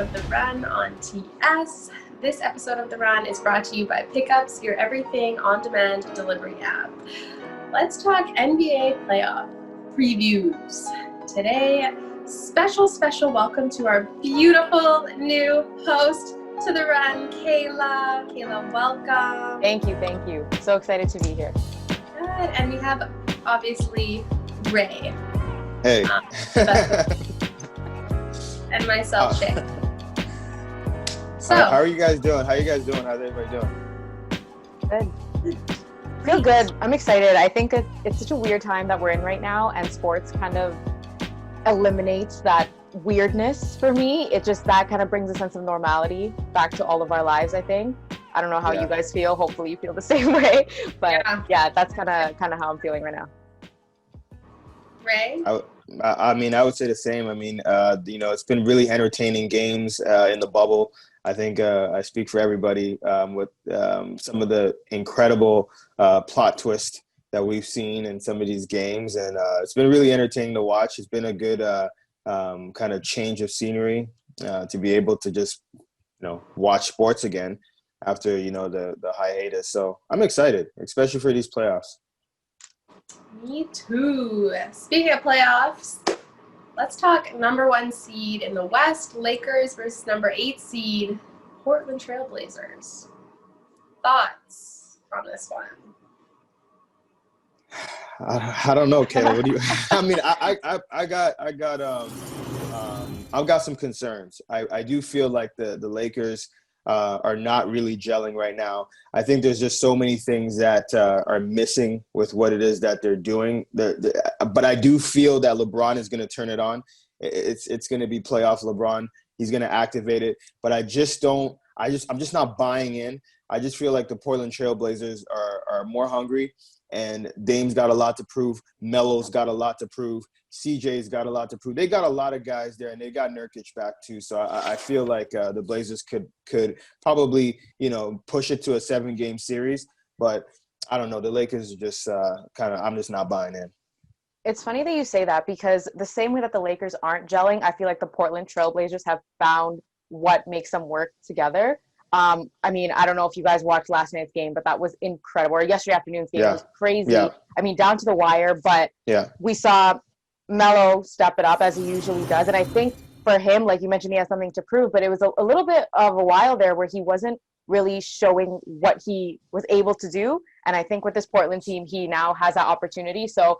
of The Run on TS. This episode of The Run is brought to you by Pickups, your everything on-demand delivery app. Let's talk NBA playoff previews. Today, special welcome to our beautiful new host to The Run, Kayla. Kayla, welcome. Thank you. So excited to be here. Good. And we have, obviously, Ray. Hey. And myself, Shay. So, how are you guys doing? How's everybody doing? Good. Feel good. I'm excited. I think it's such a weird time that we're in right now, and sports kind of eliminates that weirdness for me. It just, that kind of brings a sense of normality back to all of our lives, I think. I don't know how you guys feel. Hopefully you feel the same way. But yeah that's kind of how I'm feeling right now. Ray? I mean, I would say the same. I mean, it's been really entertaining games in the bubble. I think I speak for everybody with some of the incredible plot twists that we've seen in some of these games. And it's been really entertaining to watch. It's been a good kind of change of scenery to be able to just, watch sports again after, the hiatus. So I'm excited, especially for these playoffs. Me too. Speaking of playoffs, let's talk number 1 seed in the West, Lakers versus number 8 seed, Portland Trailblazers. Thoughts on this one? I don't know, Kayla. What do you? I mean, I've got some concerns. I do feel like the Lakers are not really gelling right now. I think there's just so many things that are missing with what it is that they're doing. But I do feel that LeBron is going to turn it on. It's going to be playoff LeBron. He's going to activate it. But I'm just not buying in. I just feel like the Portland Trailblazers are more hungry. And Dame's got a lot to prove. Melo's got a lot to prove. CJ's got a lot to prove. They got a lot of guys there, and they got Nurkic back too. So I feel like the Blazers could probably, push it to a 7-game series. But I don't know. The Lakers are just I'm just not buying in. It's funny that you say that, because the same way that the Lakers aren't gelling, I feel like the Portland Trailblazers have found what makes them work together. I mean, I don't know if you guys watched last night's game, but that was incredible. Or yesterday afternoon's game was crazy. Yeah. I mean, down to the wire, but we saw Melo step it up as he usually does. And I think for him, like you mentioned, he has something to prove, but it was a little bit of a while there where he wasn't really showing what he was able to do. And I think with this Portland team, he now has that opportunity. So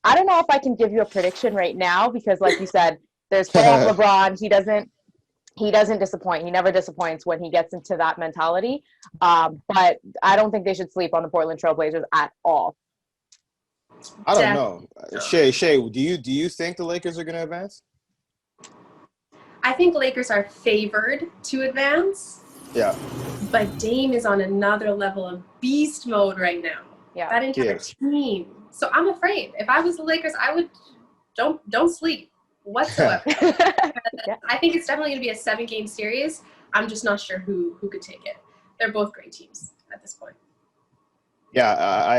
I don't know if I can give you a prediction right now, because like you said, there's playoff LeBron. He doesn't disappoint. He never disappoints when he gets into that mentality. But I don't think they should sleep on the Portland Trailblazers at all. I don't know. Shay, do you think the Lakers are going to advance? I think Lakers are favored to advance. Yeah. But Dame is on another level of beast mode right now. Yeah. That entire team. So I'm afraid. If I was the Lakers, I would don't sleep whatsoever. I think it's definitely going to be a 7-game series. I'm just not sure who could take it. They're both great teams at this point. Yeah,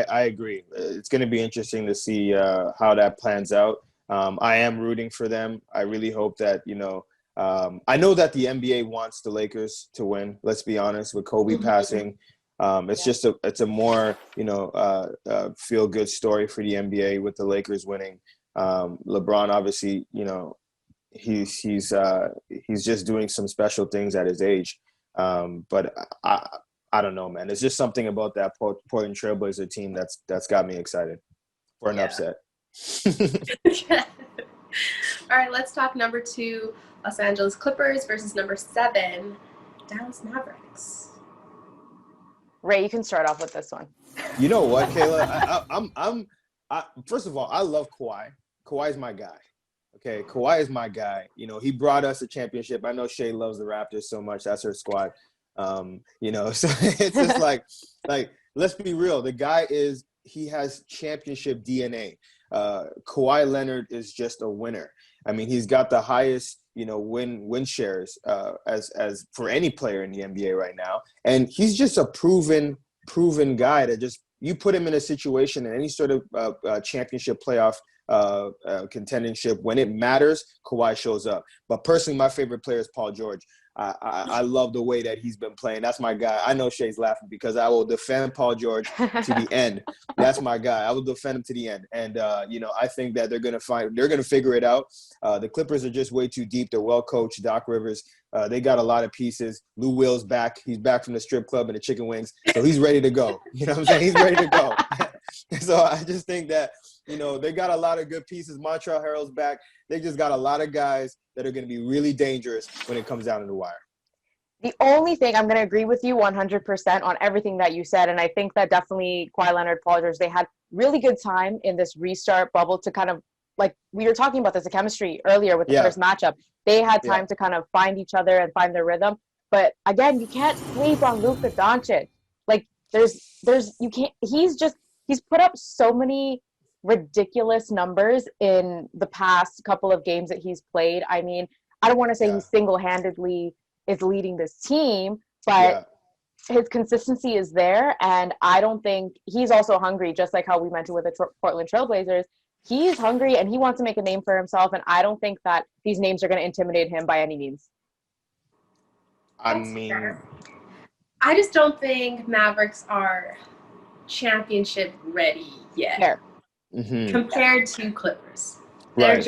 I agree. It's going to be interesting to see how that plans out. I am rooting for them. I really hope that, I know that the NBA wants the Lakers to win. Let's be honest, with Kobe passing. It's a more, feel good story for the NBA with the Lakers winning. LeBron, obviously, he's just doing some special things at his age. But I don't know, man. There's just something about that Portland Trailblazer team that's got me excited for an upset. All right, let's talk number 2, Los Angeles Clippers versus number 7, Dallas Mavericks. Ray, you can start off with this one. You know what, Kayla? First of all, I love Kawhi. Kawhi's my guy. Okay, Kawhi is my guy. He brought us a championship. I know Shay loves the Raptors so much. That's her squad. So it's just like let's be real. The guy he has championship DNA. Kawhi Leonard is just a winner. I mean, he's got the highest, win shares as for any player in the NBA right now, and he's just a proven guy that just you put him in a situation in any sort of championship playoff contendership, when it matters, Kawhi shows up. But personally, my favorite player is Paul George. I love the way that he's been playing. That's my guy. I know Shay's laughing because I will defend Paul George to the end. That's my guy. I will defend him to the end. And, I think that they're going to figure it out. The Clippers are just way too deep. They're well coached. Doc Rivers, they got a lot of pieces. Lou Will's back. He's back from the strip club and the chicken wings. So he's ready to go. You know what I'm saying? He's ready to go. So I just think that, they got a lot of good pieces. Montrezl Harrell's back. They just got a lot of guys that are going to be really dangerous when it comes down to the wire. The only thing, I'm going to agree with you 100% on everything that you said, and I think that definitely Kawhi Leonard, Paul George, they had really good time in this restart bubble to kind of, like we were talking about this, the chemistry earlier with the first matchup. They had time to kind of find each other and find their rhythm. But again, you can't sleep on Luka Doncic. Like you can't. He's put up so many ridiculous numbers in the past couple of games that he's played. I mean, I don't want to say he single-handedly is leading this team, but his consistency is there, and I don't think he's also hungry, just like how we mentioned with the Portland Trailblazers. He's hungry and he wants to make a name for himself, and I don't think that these names are going to intimidate him by any means. I just don't think Mavericks are championship ready yet. Fair. Compared to Clippers. They're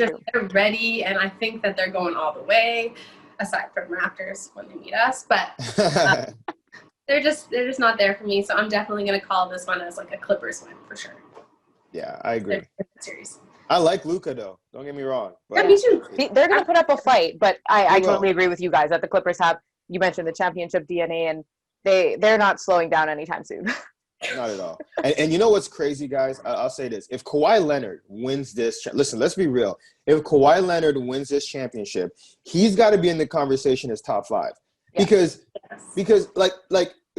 ready, and I think that they're going all the way, aside from Raptors when they meet us, but they're just not there for me, so I'm definitely going to call this one as like a Clippers win for sure. Yeah, I agree. Series. I like Luka though. Don't get me wrong. But me too. They're going to put up a fight, but I totally agree with you guys that the Clippers have, you mentioned the championship DNA, and they're not slowing down anytime soon. Not at all. And you know what's crazy, guys? I'll say this. If Kawhi Leonard wins this – listen, let's be real. If Kawhi Leonard wins this championship, he's got to be in the conversation as top 5. Yeah. Because like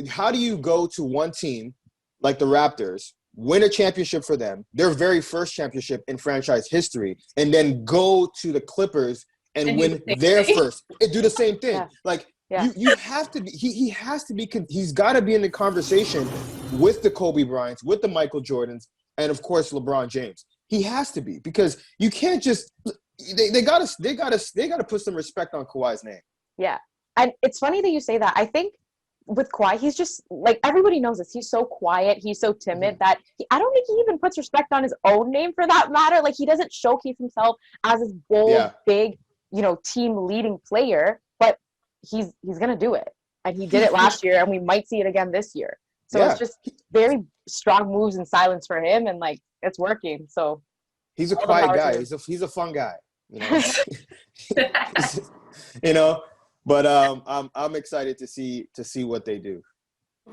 how do you go to one team like the Raptors, win a championship for them, their very first championship in franchise history, and then go to the Clippers and win their first and do the same thing? Yeah. Like – yeah. You have to be. He has to be. He's got to be in the conversation with the Kobe Bryants, with the Michael Jordans, and of course LeBron James. He has to be, because you can't just. They got to put some respect on Kawhi's name. Yeah, and it's funny that you say that. I think with Kawhi, he's just like, everybody knows this. He's so quiet. He's so timid that I don't think he even puts respect on his own name, for that matter. Like, he doesn't showcase himself as this bold, big, team leading player, but he's gonna do it, and he did it last year, and we might see it again this year. So it's just very strong moves in silence for him, and like, it's working. So he's a quiet guy. He's a fun guy, But I'm excited to see what they do.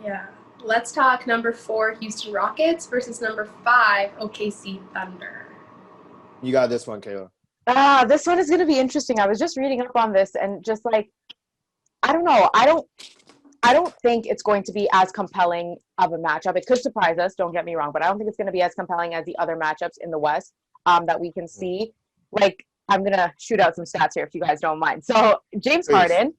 Yeah, let's talk number 4 Houston Rockets versus number 5 OKC Thunder. You got this one, Kayla. This one is gonna be interesting. I was just reading up on this, and just like, I don't know. I don't think it's going to be as compelling of a matchup. It could surprise us, don't get me wrong, but I don't think it's going to be as compelling as the other matchups in the West that we can see. Like, I'm going to shoot out some stats here if you guys don't mind. So, James Harden,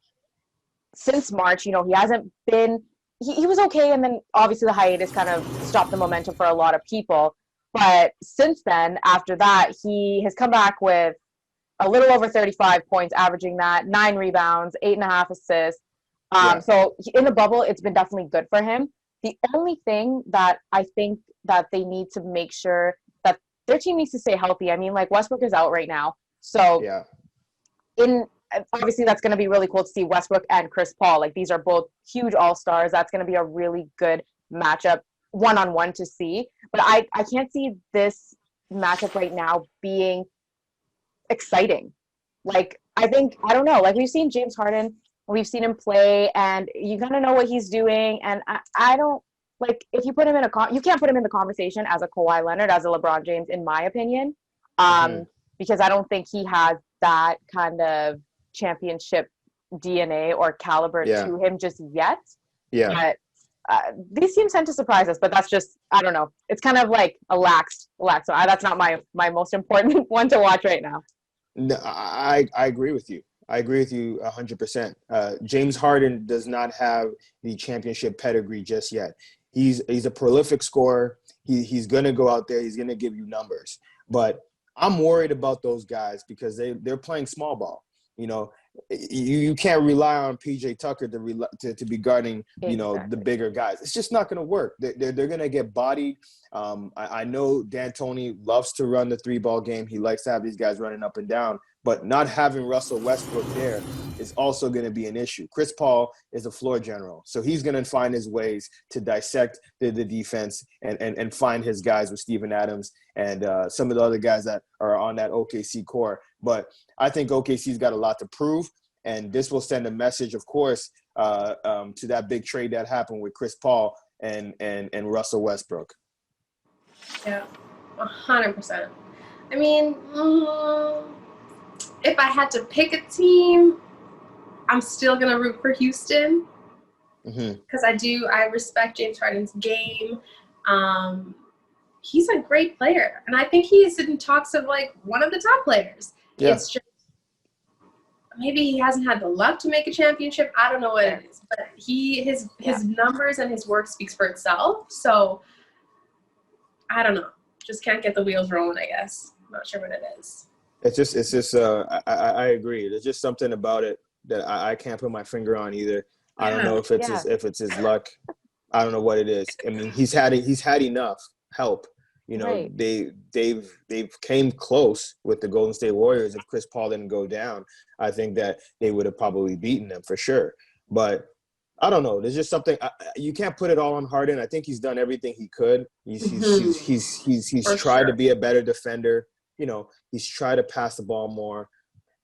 since March, he hasn't been – he was okay, and then obviously the hiatus kind of stopped the momentum for a lot of people. But since then, after that, he has come back with a little over 35 points, averaging that, 9 rebounds, 8.5 assists. So in the bubble, it's been definitely good for him. The only thing that I think that they need to make sure that their team needs to stay healthy. I mean, like, Westbrook is out right now. So obviously that's going to be really cool to see Westbrook and Chris Paul. Like, these are both huge all-stars. That's going to be a really good matchup one-on-one to see. But I can't see this matchup right now being exciting. Like, I don't know, like, we've seen James Harden, we've seen him play, and you kind of know what he's doing, and I don't, like, if you put him in you can't put him in the conversation as a Kawhi Leonard, as a LeBron James, in my opinion, because I don't think he has that kind of championship DNA or caliber to him just yet. But these teams tend to surprise us, but that's just, I don't know, it's kind of like a lax, so that's not my most important one to watch right now. No, I agree with you. I agree with you 100%. James Harden does not have the championship pedigree just yet. He's a prolific scorer. He's going to go out there. He's going to give you numbers. But I'm worried about those guys because they're playing small ball. You know, you can't rely on PJ Tucker to be guarding, you know, the bigger guys. It's just not going to work. They're going to get bodied. I know D'Antoni loves to run the 3-ball game. He likes to have these guys running up and down. But not having Russell Westbrook there is also going to be an issue. Chris Paul is a floor general, so he's going to find his ways to dissect the defense and find his guys with Steven Adams and some of the other guys that are on that OKC core. But I think OKC's got a lot to prove, and this will send a message, of course, to that big trade that happened with Chris Paul and Russell Westbrook. Yeah, 100%. I mean, if I had to pick a team, I'm still going to root for Houston because I respect James Harden's game. He's a great player, and I think he's in talks of like one of the top players. Yeah. It's just maybe he hasn't had the luck to make a championship. I don't know what it is, but his numbers and his work speaks for itself. So I don't know. Just can't get the wheels rolling, I guess. I'm not sure what it is. It's just I agree. There's just something about it that I can't put my finger on either. I don't know if it's his luck. I don't know what it is. I mean, he's had enough help. You know, they've came close with the Golden State Warriors. If Chris Paul didn't go down, I think that they would have probably beaten them for sure. But I don't know. There's just something you can't put it all on Harden. I think he's done everything he could. He's tried to be a better defender. You know, he's tried to pass the ball more.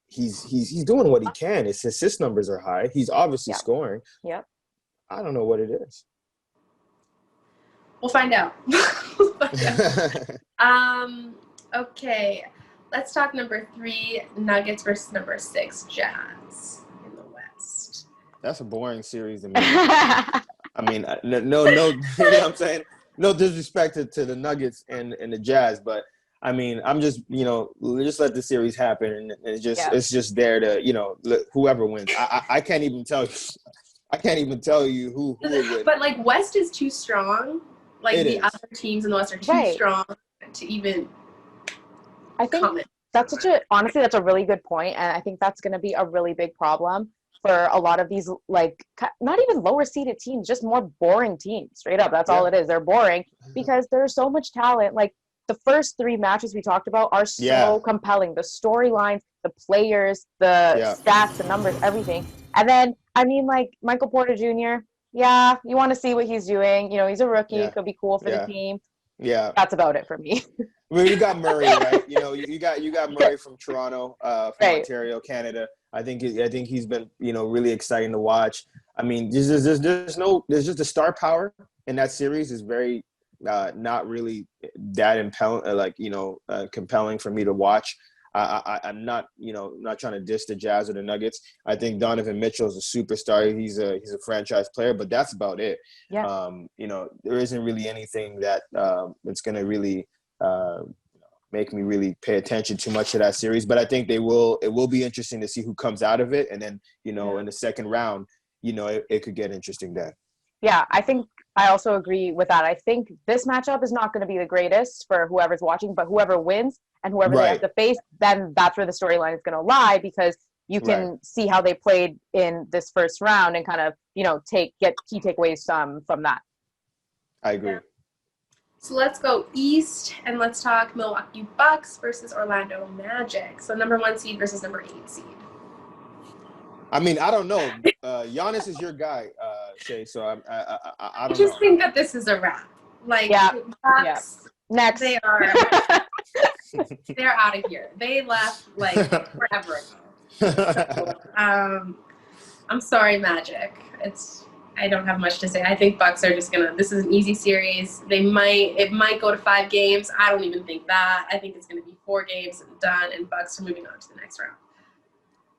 He's doing what he can. His assist numbers are high. He's obviously scoring. Yep. I don't know what it is. We'll find out. Okay. Let's talk number 3, Nuggets versus number 6, Jazz in the West. That's a boring series to me. I mean, no, you know what I'm saying? No disrespect to the Nuggets and the Jazz, but I mean, I'm just, you know, just let the series happen, and it's just there to, you know, whoever wins. I can't even tell you. I can't even tell you who would win. But like West is too strong. Like the other teams in the West are too strong to even. I think that's honestly, that's a really good point, and I think that's going to be a really big problem for a lot of these, like, not even lower seeded teams, just more boring teams. Straight up, that's all it is. They're boring because there's so much talent. Like, the first 3 matches we talked about are so compelling. The storylines, the players, the stats, the numbers, everything. And then, I mean, like, Michael Porter Jr., you want to see what he's doing. You know, he's a rookie. Could be cool for the team. Yeah. That's about it for me. Well, you got Murray, right? You know, you got Murray from Toronto, from Ontario, Canada. I think he's been, you know, really exciting to watch. I mean, there's just the star power in that series is very not really that compelling for me to watch. I'm not, you know, not trying to diss the Jazz or the Nuggets. I think Donovan Mitchell is a superstar. He's a franchise player, but that's about it. Yeah. You know, there isn't really anything that that's going to really make me really pay attention too much to that series. But I think it will be interesting to see who comes out of it. And then, you know, in the second round, you know, it could get interesting then. Yeah, I think I also agree with that. I think this matchup is not going to be the greatest for whoever's watching, but whoever wins and whoever they have to face, then that's where the storyline is going to lie, because you can see how they played in this first round and kind of, you know, get key takeaways from that. I agree. Yeah. So let's go east and let's talk Milwaukee Bucks versus Orlando Magic. So number 1 seed versus number 8 seed. I mean, I don't know. Giannis is your guy, Shay. So I don't know. Just think that this is a wrap. Like, Bucks, next, they are they're out of here. They left like forever ago. So, I'm sorry, Magic. I don't have much to say. I think Bucks are just this is an easy series. It might go to 5 games. I don't even think that. I think it's gonna be 4 games and done, and Bucks are moving on to the next round.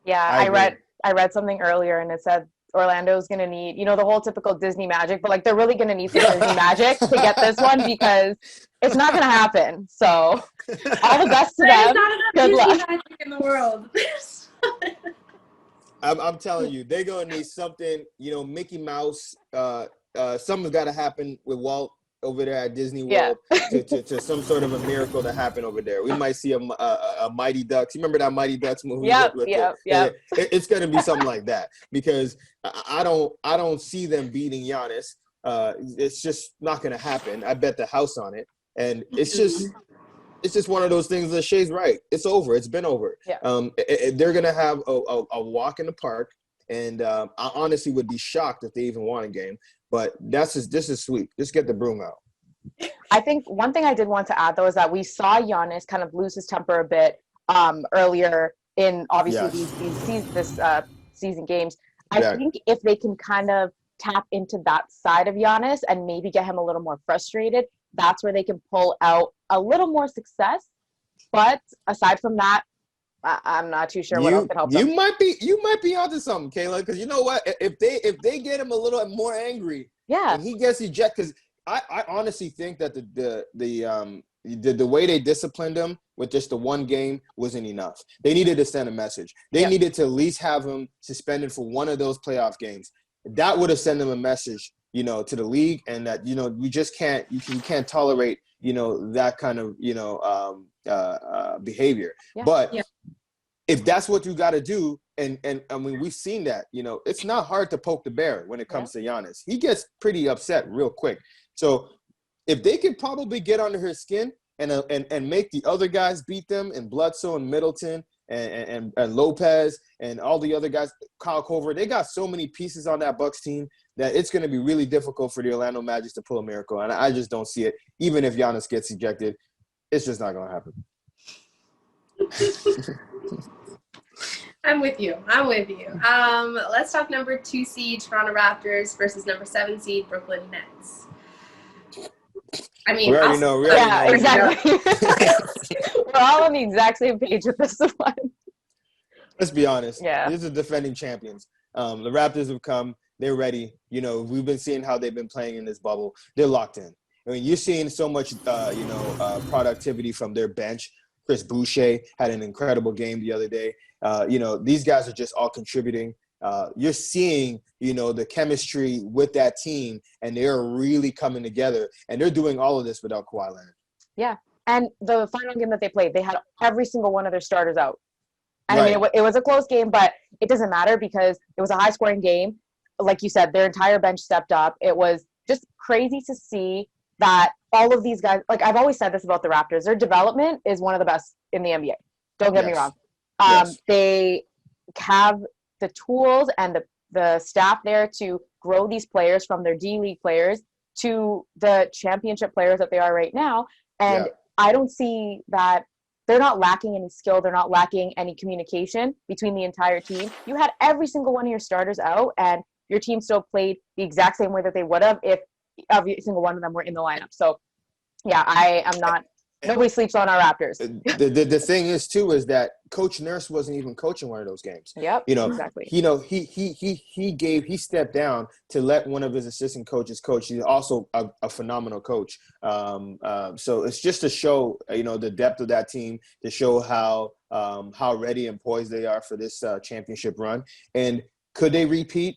Yeah, I read something earlier and it said Orlando's going to need, you know, the whole typical Disney magic, but like they're really going to need some Disney magic to get this one because it's not going to happen. So all the best to them. Good luck. Disney magic in the world. I'm telling you, they're going to need something, you know, Mickey Mouse something's got to happen with Walt over there at Disney Yeah. World to some sort of a miracle to happen over there. We might see a Mighty Ducks. You remember that Mighty Ducks movie? Yep, with yep, the, yep. It's going to be something like that because I don't see them beating Giannis. It's just not going to happen. I bet the house on it, and it's just one of those things that Shay's right. It's over. It's been over. Yeah. They're going to have a walk in the park, and I honestly would be shocked if they even won a game. But this is sweet. Just get the broom out. I think one thing I did want to add, though, is that we saw Giannis kind of lose his temper a bit earlier in, obviously, this season games. I think if they can kind of tap into that side of Giannis and maybe get him a little more frustrated, that's where they can pull out a little more success. But aside from that, I'm not too sure what else can help them. You might be onto something, Kayla, because you know what? If they get him a little more angry, and he gets ejected, because I honestly think that the way they disciplined him with just the one game wasn't enough. They needed to send a message. They needed to at least have him suspended for one of those playoff games. That would have sent them a message, to the league, and that we just can't tolerate that kind of behavior. Yeah. But if that's what you got to do, and I mean we've seen that, it's not hard to poke the bear when it comes to Giannis. He gets pretty upset real quick. So if they could probably get under his skin and make the other guys beat them, and Bledsoe and Middleton and Lopez and all the other guys, Kyle Korver, they got so many pieces on that Bucks team that it's going to be really difficult for the Orlando Magic to pull a miracle. And I just don't see it. Even if Giannis gets ejected, it's just not going to happen. I'm with you. Let's talk number 2 seed Toronto Raptors versus number 7 seed Brooklyn Nets. I mean, we already know. Exactly. We're all on the exact same page with this one. Let's be honest. Yeah. These are defending champions. The Raptors have come. They're ready. We've been seeing how they've been playing in this bubble. They're locked in. I mean, you're seeing so much, productivity from their bench. Chris Boucher had an incredible game the other day. These guys are just all contributing. You're seeing, the chemistry with that team, and they're really coming together. And they're doing all of this without Kawhi Leonard. Yeah. And the final game that they played, they had every single one of their starters out. And Right. I mean, it was a close game, but it doesn't matter because it was a high-scoring game. Like you said, their entire bench stepped up. It was just crazy to see that all of these guys, like I've always said this about the Raptors, their development is one of the best in the NBA. Don't get me wrong. They have the tools and the staff there to grow these players from their D-League players to the championship players that they are right now. And I don't see that they're not lacking any skill. They're not lacking any communication between the entire team. You had every single one of your starters out, and your team still played the exact same way that they would have if every single one of them were in the lineup. So, yeah, I am not – nobody sleeps on our Raptors. The thing is, too, is that Coach Nurse wasn't even coaching one of those games. Yep, exactly. He stepped down to let one of his assistant coaches coach. He's also a phenomenal coach. So it's just to show, the depth of that team, to show how ready and poised they are for this championship run. And could they repeat?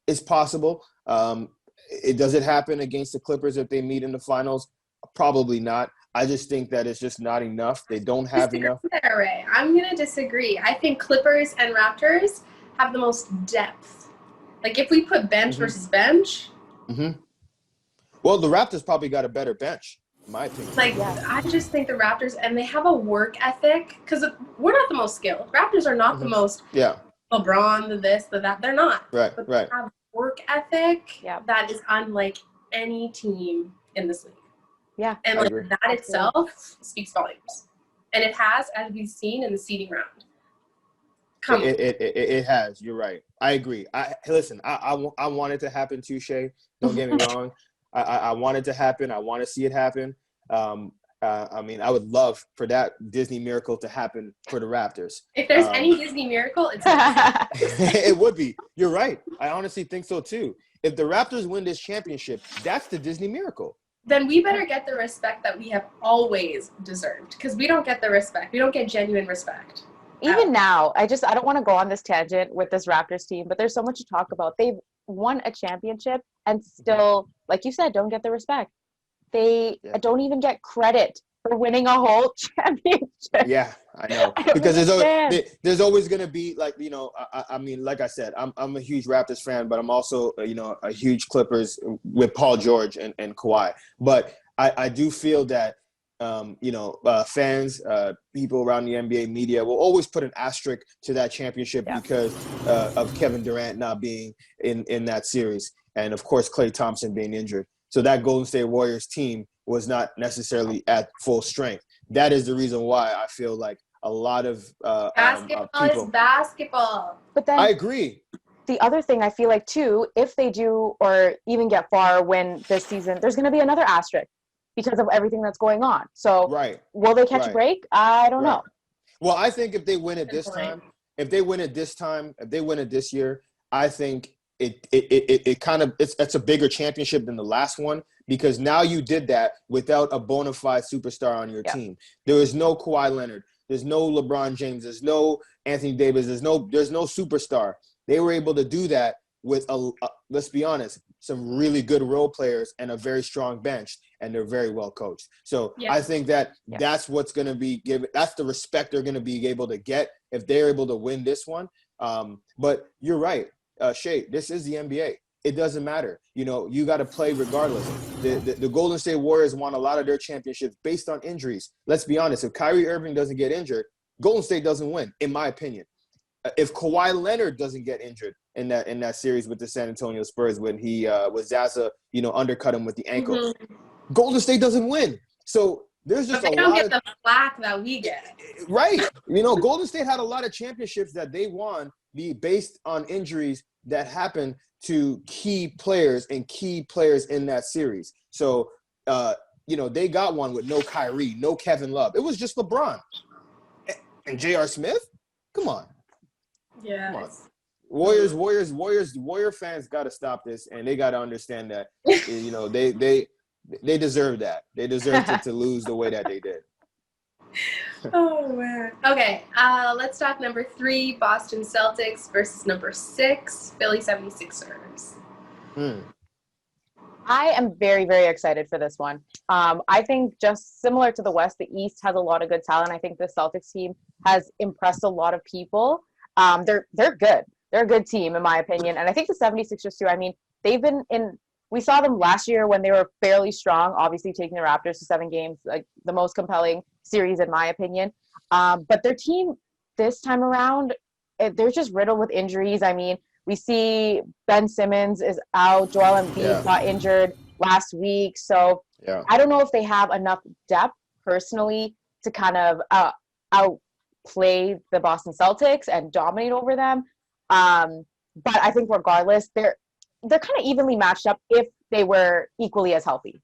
It's possible. Does it happen against the Clippers if they meet in the finals? Probably not. I just think that it's just not enough. They don't have enough. Ray. I'm going to disagree. I think Clippers and Raptors have the most depth. Like, if we put bench versus bench. Well, the Raptors probably got a better bench, in my opinion. I just think the Raptors, and they have a work ethic, because we're not the most skilled. Raptors are not the most LeBron, the this, the that. They're not. Right, but they have work ethic that is unlike any team in this league. Yeah. And that itself speaks volumes. And it has, as we've seen in the seeding round. It has. You're right. I agree. I want it to happen too, Shay. Don't get me wrong. I want it to happen. I want to see it happen. I mean, I would love for that Disney miracle to happen for the Raptors. If there's any Disney miracle, it's it would be. You're right. I honestly think so too. If the Raptors win this championship, that's the Disney miracle. Then we better get the respect that we have always deserved, because we don't get the respect. We don't get genuine respect. Even now, I don't want to go on this tangent with this Raptors team, but there's so much to talk about. They've won a championship and still, like you said, don't get the respect. They don't even get credit for winning a whole championship. Yeah, I know. I don't Because understand. there's always going to be, like, I mean, like I said, I'm a huge Raptors fan, but I'm also, a huge Clippers with Paul George and Kawhi. But I do feel that, fans, people around the NBA media will always put an asterisk to that championship because of Kevin Durant not being in that series. And, of course, Klay Thompson being injured. So that Golden State Warriors team was not necessarily at full strength. That is the reason why I feel like a lot of Basketball people. is basketball. But then I agree. the other thing I feel like too, if they do or even get far win this season, there's going to be another asterisk because of everything that's going on. So will they catch a break? I don't know. Well, I think if they win it this time, if they win it this year, I think it's a bigger championship than the last one, because now you did that without a bona fide superstar on your team. There is no Kawhi Leonard. There's no LeBron James. There's no Anthony Davis. There's no superstar. They were able to do that with let's be honest, some really good role players and a very strong bench, and they're very well coached. So I think that's what's going to be given. That's the respect they're going to be able to get if they're able to win this one. But you're right, Shay. This is the NBA. It doesn't matter. You got to play regardless. The Golden State Warriors won a lot of their championships based on injuries. Let's be honest. If Kyrie Irving doesn't get injured, Golden State doesn't win, in my opinion. If Kawhi Leonard doesn't get injured in that series with the San Antonio Spurs when he with Zaza, undercut him with the ankle, Golden State doesn't win. So there's just but they don't get the flack that we get. Right. Golden State had a lot of championships that they won based on injuries that happened to key players in that series. So, they got one with no Kyrie, no Kevin Love. It was just LeBron and J.R. Smith. Come on. Yeah. Come on. Warrior fans got to stop this, and they got to understand that, they deserve that. They deserve to lose the way that they did. Oh, man. Okay, let's talk number 3, Boston Celtics versus number 6, Philly 76ers. I am very, very excited for this one. I think just similar to the West, the East has a lot of good talent. I think the Celtics team has impressed a lot of people. They're good. They're a good team, in my opinion. And I think the 76ers, too, I mean, they've been we saw them last year when they were fairly strong, obviously taking the Raptors to 7 games, like the most compelling series, in my opinion. But their team this time around, they're just riddled with injuries. I mean, we see Ben Simmons is out. Joel Embiid got injured last week. So I don't know if they have enough depth personally to kind of outplay the Boston Celtics and dominate over them. But I think regardless, they're kind of evenly matched up if they were equally as healthy.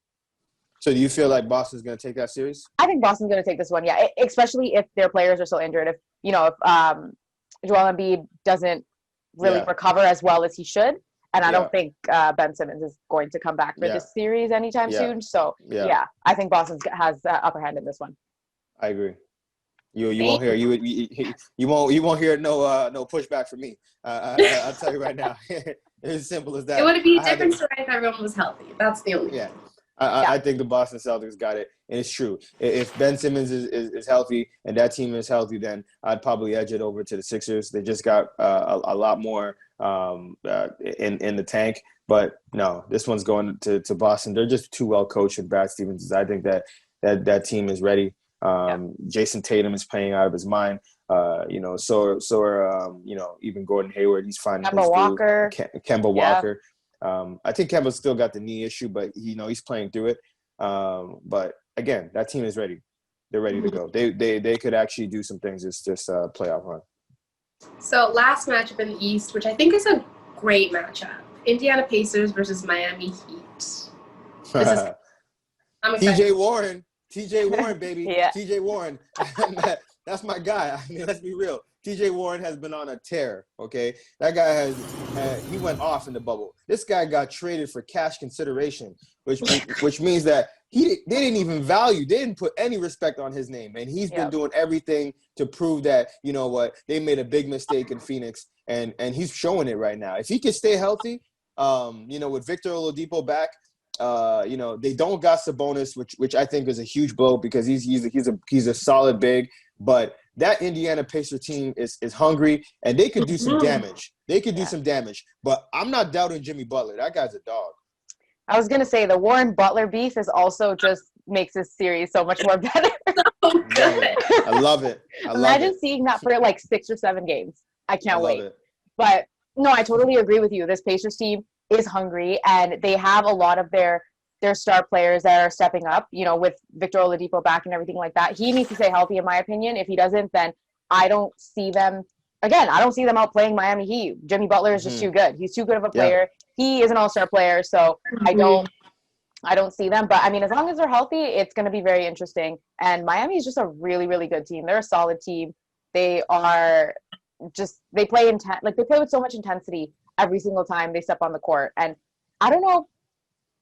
So do you feel like Boston's going to take that series? I think Boston's going to take this one, yeah, especially if their players are still injured. If Joel Embiid doesn't really recover as well as he should, and I don't think Ben Simmons is going to come back for this series anytime soon. So, I think Boston has the upper hand in this one. I agree. You won't hear you won't hear no pushback from me. I'll tell you right now. It's as simple as that. It would be a different story if everyone was healthy. That's the only thing. I think the Boston Celtics got it, and it's true. If Ben Simmons is healthy and that team is healthy, then I'd probably edge it over to the Sixers. They just got a lot more in the tank. But no, this one's going to Boston. They're just too well coached with Brad Stevens. I think that team is ready. Jason Tatum is playing out of his mind. Even Gordon Hayward, he's finding Kemba Walker. Kemba Walker. I think Kemba's still got the knee issue, but he's playing through it. But again, that team is ready. They're ready to go. They could actually do some things. It's just a playoff run. So last matchup in the East, which I think is a great matchup, Indiana Pacers versus Miami Heat. I'm excited. TJ Warren, baby. TJ Warren. That's my guy. I mean, let's be real. TJ Warren has been on a tear, okay? That guy he went off in the bubble. This guy got traded for cash consideration, which means that they didn't even they didn't put any respect on his name. And he's been doing everything to prove that, you know what, they made a big mistake in Phoenix, and he's showing it right now. If he can stay healthy, with Victor Oladipo back, they don't got Sabonis, which I think is a huge blow because he's a solid big. But that Indiana Pacer team is hungry, and they could do some damage. Some damage. But I'm not doubting Jimmy Butler. That guy's a dog. I was gonna say the Warren Butler beef is also just makes this series so much more better. I love it. Imagine seeing that for like 6 or 7 games. I can't wait. It. But no, I totally agree with you. This Pacers team is hungry, and they have a lot of their star players that are stepping up, with Victor Oladipo back and everything like that. He needs to stay healthy, in my opinion. If he doesn't, then I don't see them outplaying Miami Heat. Jimmy Butler is just too good. He's too good of a player. He is an all-star player, so I don't see them. But, I mean, as long as they're healthy, it's going to be very interesting. And Miami is just a really, really good team. They're a solid team. They are they play with so much intensity every single time they step on the court. And I don't know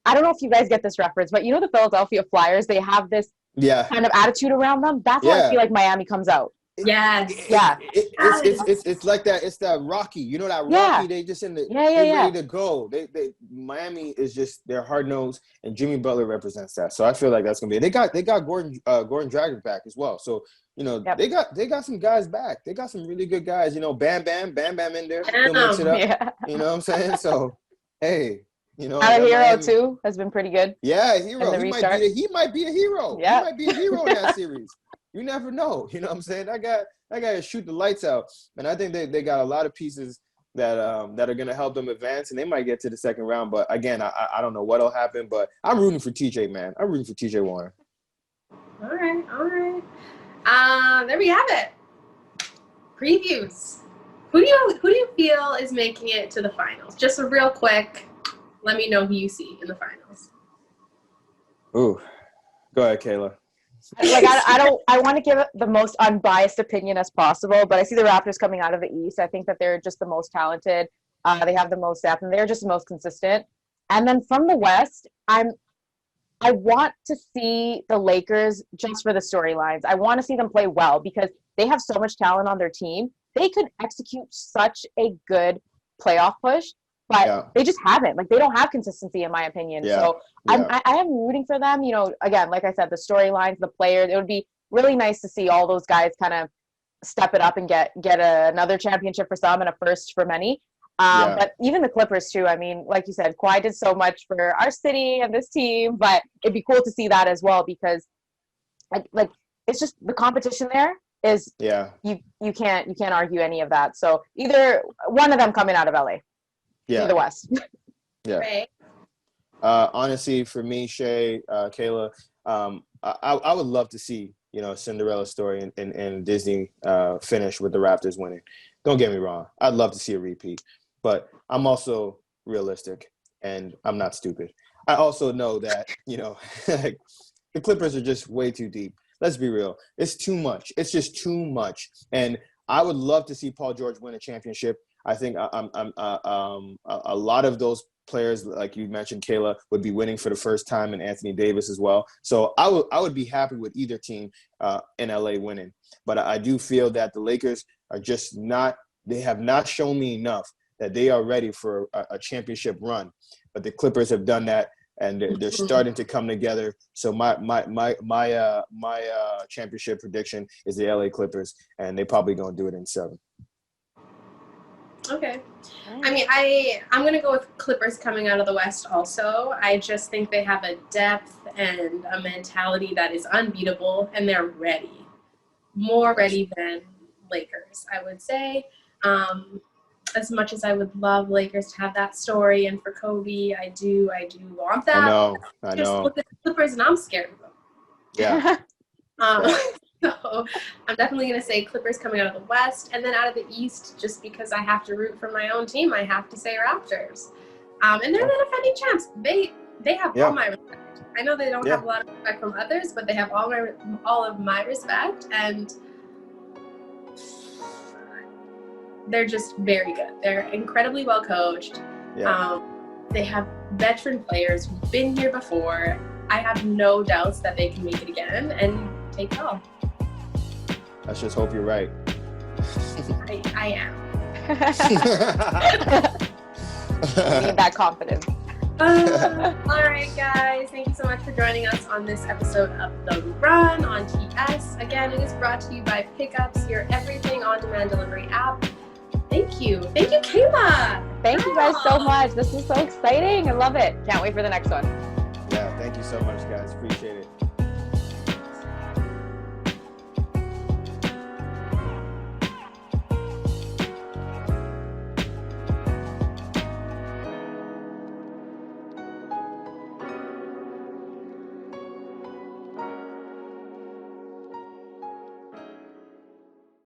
if you guys get this reference, but the Philadelphia Flyers, they have this kind of attitude around them. That's why I feel like Miami comes out. Yes. It's like that. It's that Rocky. That Rocky. They just they're ready to go. Miami is just they're hard nosed, and Jimmy Butler represents that. So I feel like that's gonna be. They got Gordon Dragic back as well. So they got some guys back. They got some really good guys. Bam Bam in there. He'll mix it up. Yeah. You know what I'm saying? So hey. Hero too has been pretty good. Yeah, Hero. He might be a hero. Yeah. He might be a hero in that series. You never know. You know what I'm saying? That guy shoot the lights out. And I think they got a lot of pieces that are going to help them advance, and they might get to the second round. But again, I don't know what'll happen. But I'm rooting for TJ, man. I'm rooting for TJ Warren. All right. There we have it. Previews. Who do you feel is making it to the finals? Just a real quick. Let me know who you see in the finals. Ooh, go ahead, Kayla. I want to give the most unbiased opinion as possible, but I see the Raptors coming out of the East. I think that they're just the most talented. They have the most depth, and they're just the most consistent. And then from the West, I want to see the Lakers just for the storylines. I want to see them play well because they have so much talent on their team. They could execute such a good playoff push. But they just haven't. They don't have consistency, in my opinion. Yeah. So I am rooting for them. Again, like I said, the storylines, the players. It would be really nice to see all those guys kind of step it up and get another championship for some and a first for many. But even the Clippers too. I mean, like you said, Kawhi did so much for our city and this team. But it'd be cool to see that as well because, it's just the competition there is. Yeah. You can't argue any of that. So either one of them coming out of LA. Yeah. The West. Yeah. Right. Honestly, for me, Shay, Kayla, I would love to see, Cinderella story and Disney finish with the Raptors winning. Don't get me wrong. I'd love to see a repeat. But I'm also realistic, and I'm not stupid. I also know that, the Clippers are just way too deep. Let's be real. It's too much. It's just too much. And I would love to see Paul George win a championship. I think a lot of those players, like you mentioned, Kayla, would be winning for the first time, and Anthony Davis as well. So I would be happy with either team in LA winning. But I do feel that the Lakers are just not – they have not shown me enough that they are ready for a championship run. But the Clippers have done that, and they're starting to come together. So my championship prediction is the LA Clippers, and they're probably going to do it in 7. Okay. I mean, I'm going to go with Clippers coming out of the West also. I just think they have a depth and a mentality that is unbeatable, and they're ready. More ready than Lakers, I would say. As much as I would love Lakers to have that story, and for Kobe, I do want that. I know. Just look at the Clippers, and I'm scared of them. Yeah. So I'm definitely going to say Clippers coming out of the West, and then out of the East, just because I have to root for my own team, I have to say Raptors. And they're the defending champs. They have all my respect. I know they don't have a lot of respect from others, but they have all of my respect, and they're just very good. They're incredibly well coached. Yeah. They have veteran players who've been here before. I have no doubts that they can make it again and take it all. Let's just hope you're right. I am. We need that confidence. All right, guys. Thank you so much for joining us on this episode of The Run on TS. Again, it is brought to you by Pickups, your everything on-demand delivery app. Thank you. Thank you, Kayla. Thank you guys so much. This is so exciting. I love it. Can't wait for the next one. Yeah, thank you so much, guys. Appreciate it.